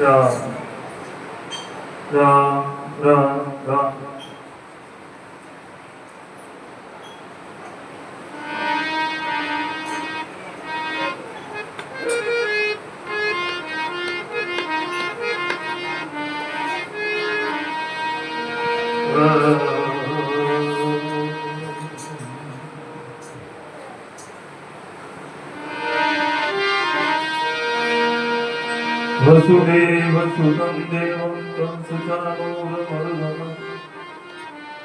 राम राम राम राम। वसुदेव सुतं देवं कंसचानूरमर्दनं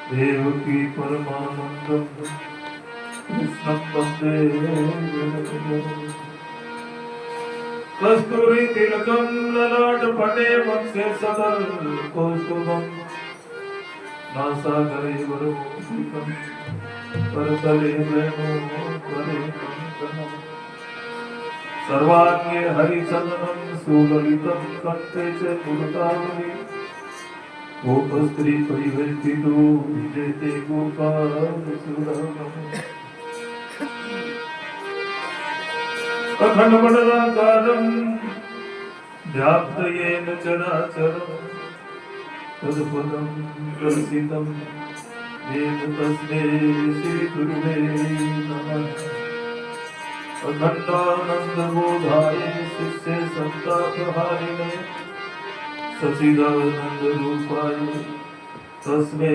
देवकी परमानन्दं कृष्णं वन्दे जगद्गुरुं। कस्तूरीतिलकं ललाटपटे वक्षे सदरकौस्तुभं नासागरे वरमूर्तिकं करतले वेणुकरे कङ्कणम् सर्वांगे हरिचंदनं सुललितं कंठे च मुक्तावली गोपस्त्री परिवेष्टितो विजयते गोपालसुरगम् अखण्डमण्डलाकारं व्याप्तयेन चराचरं तत्पदं दर्शितं येन तस्मै श्रीगुरुवे नमः। अखंडानंद बोधाय शिष्य संतापहारिणे सच्चिदानंद रूपाय तस्मै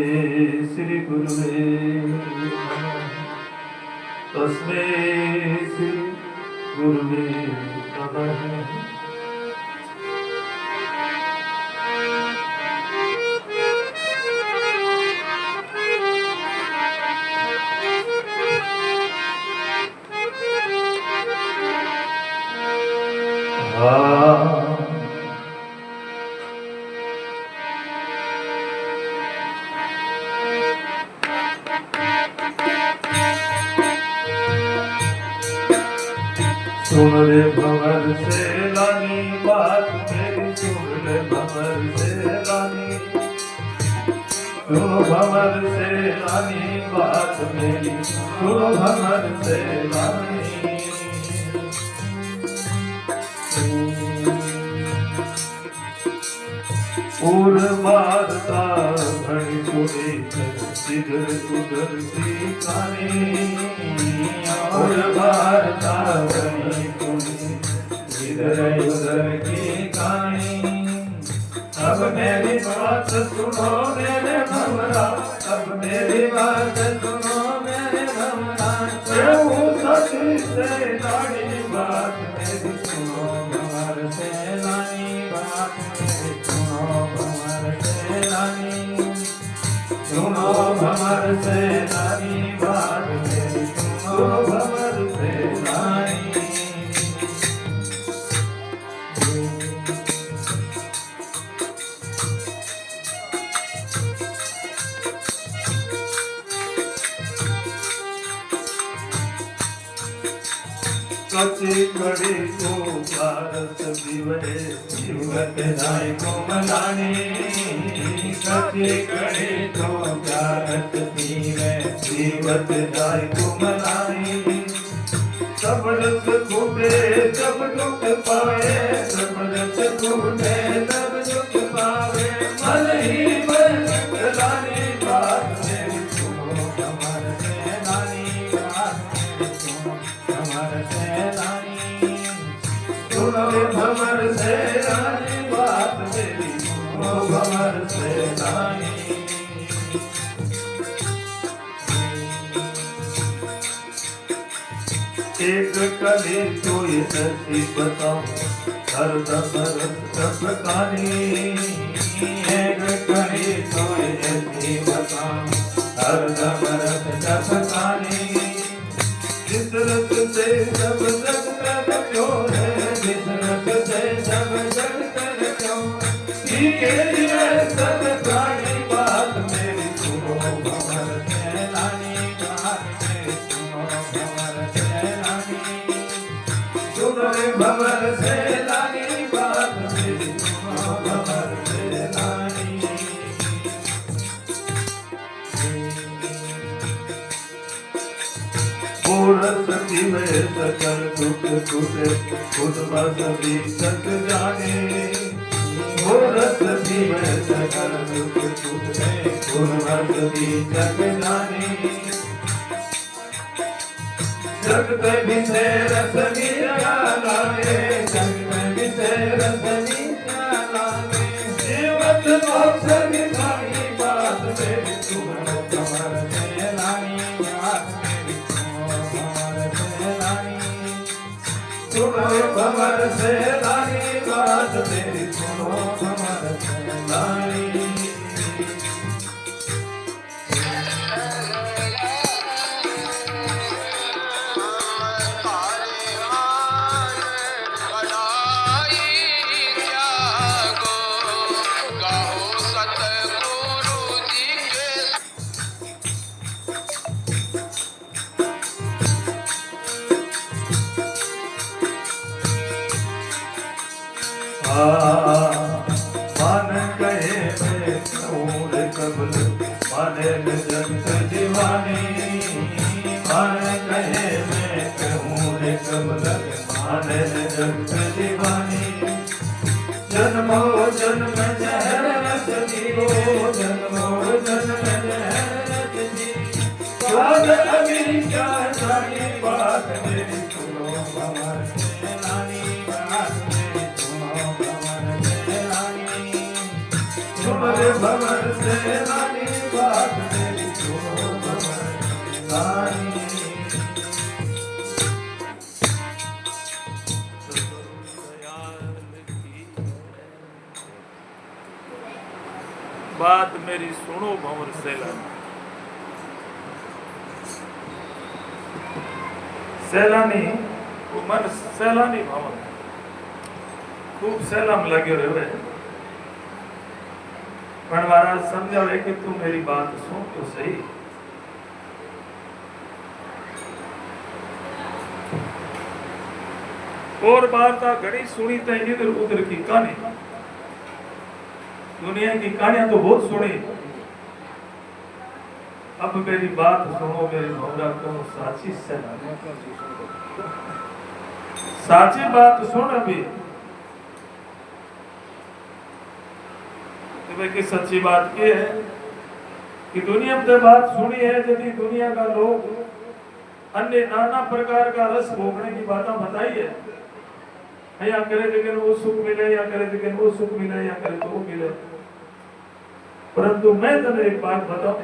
श्री गुरुवे नमः। तस्मै श्री गुरुवे नमः। सुन रे भंवर से लानी बात मेरी, सुन ले भंवर से लानी, सुनो भंवर से लानी बात मेरी, सुनो भंवर से लानी। और मारता घड़ी सुनी इधर उधर की कहानी, और मारता घड़ी सुनी इधर उधर की कहानी। अब मेरी बात सुनो मेरे भंवरा, अब मेरी बात सुनो मेरे भंवरा, क्यों सती से लानी बात मेरी, सुनो भंवर से लानी बात मेरी, सुनो भंवर से लानी, सुनो भंवर से लानी बात मेरी, सुनो भंवर से लानी। कच्ची कड़ी को भारत दिवे जीवत जाय कोमलानी, कच्ची कड़ी को भारत दिवे जीवत जाय कोमलानी। सब रस खूबे जब दुख पावे, सब रस खूबे जब दुख पावे, मन ही मन लानी बात मेरी, सुनो भंवर से लानी बात मेरी, सुनो भंवर से लानी, सुनो भंवर से लानी बात मेरी, सुनो भंवर से लानी। एक कली तो ये ऐसी बताऊं हरदम रस कहानी, एक कली तो ये ऐसी बताऊं हरदम रस कहानी। जिस रस से सब जग कर क्यों है, जिस रस से सब जग कर क्यों, के लिए सब प्राणी बात मेरी, सुनो भंवर से लानी बात मेरी, सुनो भंवर से लानी, सुनो भंवर से लानी बात मेरी, सुनो भंवर से लानी। रस पीवे सकल दुख छूटे खुद बस बीतत जाने वो रस पीवे सकल दुख छूटे खुद बस बीतत जाने जगत विषय रस मीरा लागे जगत विषय रस मीरा लागे जीवत मोक्ष विधानी बात मेरी तुम कमर से लानी बात मेरी तुम्हारे कमर से लानी बात तेरी सुनो कमर से लानी मन कहे मैं कूड़ कबल माने जगत दीवानी मन कहे मैं कूड़ कबल माने जगत दीवानी जन्मो जन्म जहर रस दियो जन्मो जन्म जहर रस दियो स्वाद अभी क्या जानी बात मेरी सुनो कमर से लानी बात मेरी सुनो कमर से लानी तुम्हारे भवर से लानी बात मेरी सुनो कमर से लानी बात मेरी सुनो भंवर सैलानी सैलानी वो मन सैलानी भंवर खूब सैलाम लगे रहे पण महाराज समझावे कि तू मेरी बात सुन तो सही और वार्ता घड़ी सुनी तो इधर उधर की कहानी दुनिया की कहानियां तो बहुत सुनी अब मेरी बात सुनो मेरी भौरा कहो साची सैलानी साची बात सुन अभी कि सच्ची बात की है कि दुनिया में बात सुनी है यदि दुनिया का लोग अन्य नाना प्रकार का रस भोगने की बातें बताई है या करे लेकिन वो सुख मिले या करे लेकिन वो सुख मिले या करे तो वो मिले परंतु मैं तुम्हें एक बात बताऊं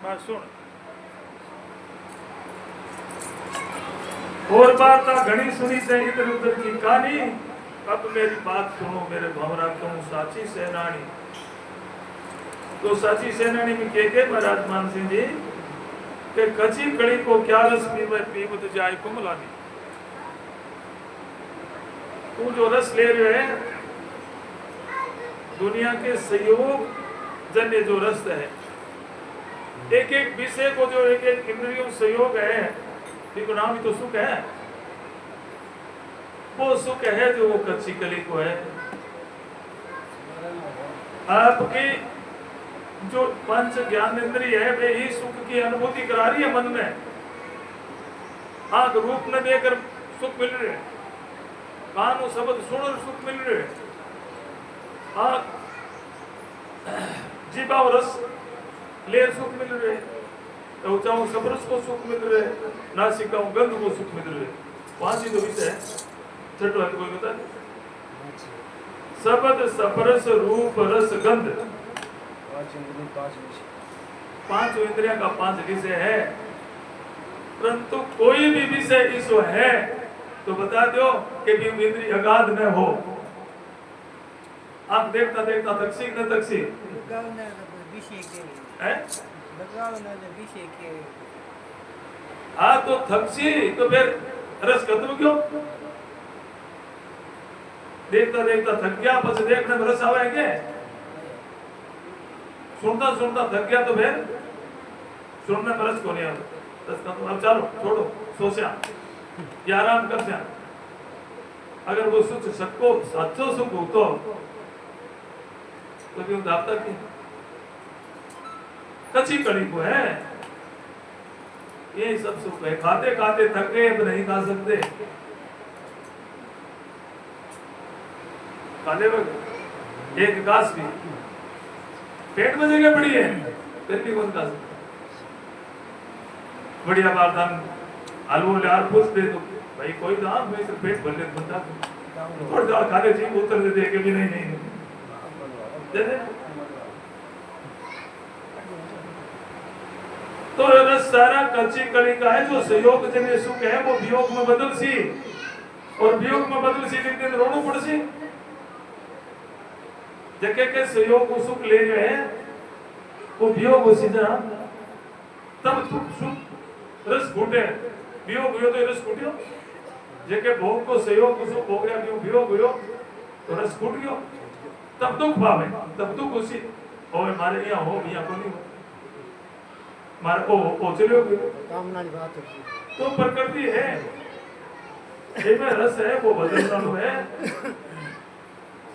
बात सुन और बात घनी सुनी से इधर उधर की कहानी अब मेरी बात सुनो मेरे भंवरा कहूं साची सेनानी तो साची सेनानी में के महाराज मान सिंह जी के कच्ची कड़ी को क्या रस पीवे पीवत जाए कुमलानी तू जो रस ले रहे है दुनिया के सहयोग जन्य जो रस है एक एक विषय को जो एक एक इंद्रियों सहयोग है देखो नाम ही तो सुख है वो सुख है जो वो कच्ची कली को है आपकी जो पंच ज्ञान इंद्रिय है वे ही सुख की अनुभूति करा रही है मन में आंख रूप में देकर सुख मिल रहे कान शब्द सुन सुख मिल रहे जीवा रस ले सुख मिल रहे ऊंचाओं सबरस को सुख मिल रहे नासिका गंध को सुख मिल रहे पांच ही तो विषय है छठो है कोई बता शब्द सपरस रूप रस गंध पांच इंद्रिया का पांच विषय है परंतु कोई भी विषय इसो है तो बता दो कि इंद्रिय अगाध न हो आप देखता देखता तकसी न तकसी हाँ तो थकसी तो फिर रस खत्म क्यों देखता देखता थक गया बस देखने में रस आवेंगे सुनता सुनता थक गया तो फिर सुनने में रस को नहीं आता रस खत्म अब चलो छोड़ो सोचा या आराम कर से अगर वो सुख सबको साचो सुख हो तो क्यों दाता की कच्ची कड़ी को है ये सब सुख है। खाते खाते थक गए, अब नहीं खा सकते, खाने वक्त एक घास भी पेट में जगह पड़ी है, फिर भी कौन खा सकता। बढ़िया बात हम हलवो यार पूछते तो भाई कोई दाम में सिर्फ पेट भर ले बंदा थोड़ा सा खाने चाहिए, उत्तर दे दे के भी नहीं नहीं दे दे। तो रस सारा कच्ची कली का है, जो संयोग जन्य सुख है वो वियोग में बदल सी, और वियोग में बदल सी एक दिन रोणु पड़ सी। जगह के संयोग को सुख ले रहे हैं वो वियोग हो सी जरा, तब सुख रस घूटे, वियोग हुयो तो रस घूटियो। जगह भोग को संयोग को सुख हो गया, वियोग हुयो तो रस घूट गयो, तब दुख भावे, तब दुख उसी और हमारे यहाँ हो यहाँ को नहीं हो मार ओ चलो कामना की बात है। तो प्रकृति है, जिसमें रस है वो बदलना है,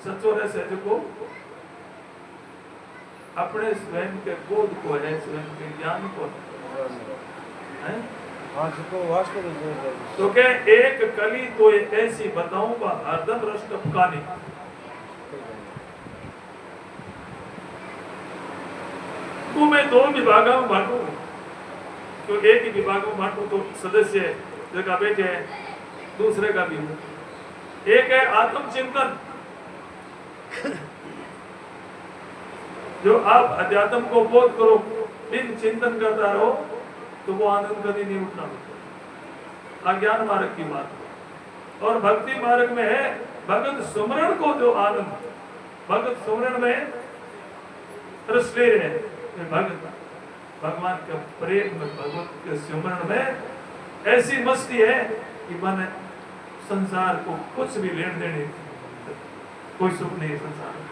सचो रस है जो अपने स्वयं के बोध को है, स्वयं के ज्ञान को है। तो क्या एक कली तो ऐसी बताऊंगा हरदम रस टपकानी। तो मैं दो विभागों में बांटू, तो एक ही विभाग में बांटू तो सदस्य जगह बैठे हैं, दूसरे का भी एक है आत्मचिंतन। जो आप अध्यात्म को बोध करो, इन चिंतन करता रहो तो वो आनंद कभी नहीं उठना। अज्ञान मार्ग की बात। और भक्ति मार्ग में है भगत सुमरण को जो आनंद, भगत सुमरण में रस ले रहे हैं, भगत भगवान के प्रेम में, भगवत के सुमरण में ऐसी मस्ती है कि मन संसार को कुछ भी लेन देने, कोई सुख नहीं संसार में।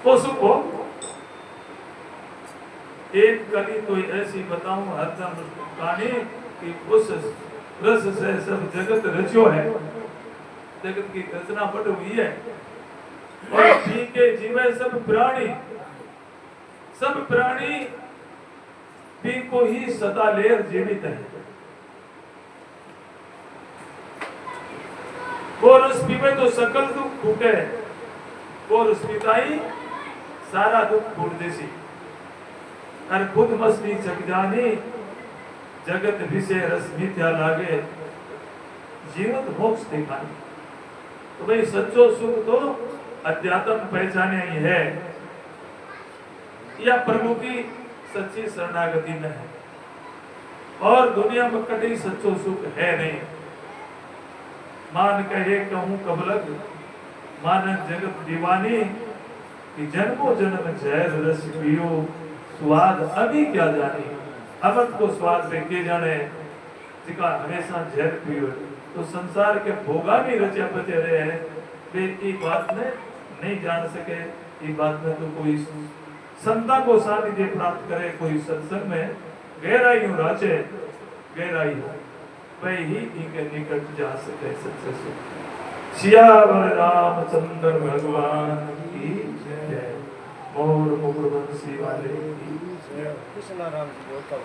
वो सुख हो एक कली तो ऐसी बताऊं हरदम कहानी कि उस रस से सब जगत रचो है, जगत की रचना पट हुई है। और पी के जीवे सब प्राणी पी को ही सदा लेर जीवित है। वो रस पीवे तो सकल दुख फूटे, वो रस पीताई सारा दुख फूट देसी। और खुद मस्ती चक जानी, जगत विषय रस मिथ्या लागे, जीवत मोक्ष दिखानी। तो भाई सच्चो सुख तो अध्यात्म पहचाने ही है, या प्रभु की सच्ची शरणागति में है। और दुनिया में कभी सच्चो सुख है नहीं। मान कहे कहूं कब लग, मानन जगत दीवानी, कि जन्मों जन्म जहर रस पियो, स्वाद अभी क्या जाने। अमृत को स्वाद में के जाने, जिका हमेशा जहर पियो। तो संसार के भोगा भी रचे बचे रहे हैं, वे ये बात में नहीं जान सके। ये बात में तो कोई संता को सानिध्य प्राप्त करे, कोई सत्संग में गहराई राचे, गहराई वही ही इनके निकट जा सके सच्चे सुख। सियावर रामचंद्र भगवान की जय। मोर मुकुट बंसी वाले की जय। कृष्ण राम जी बोलता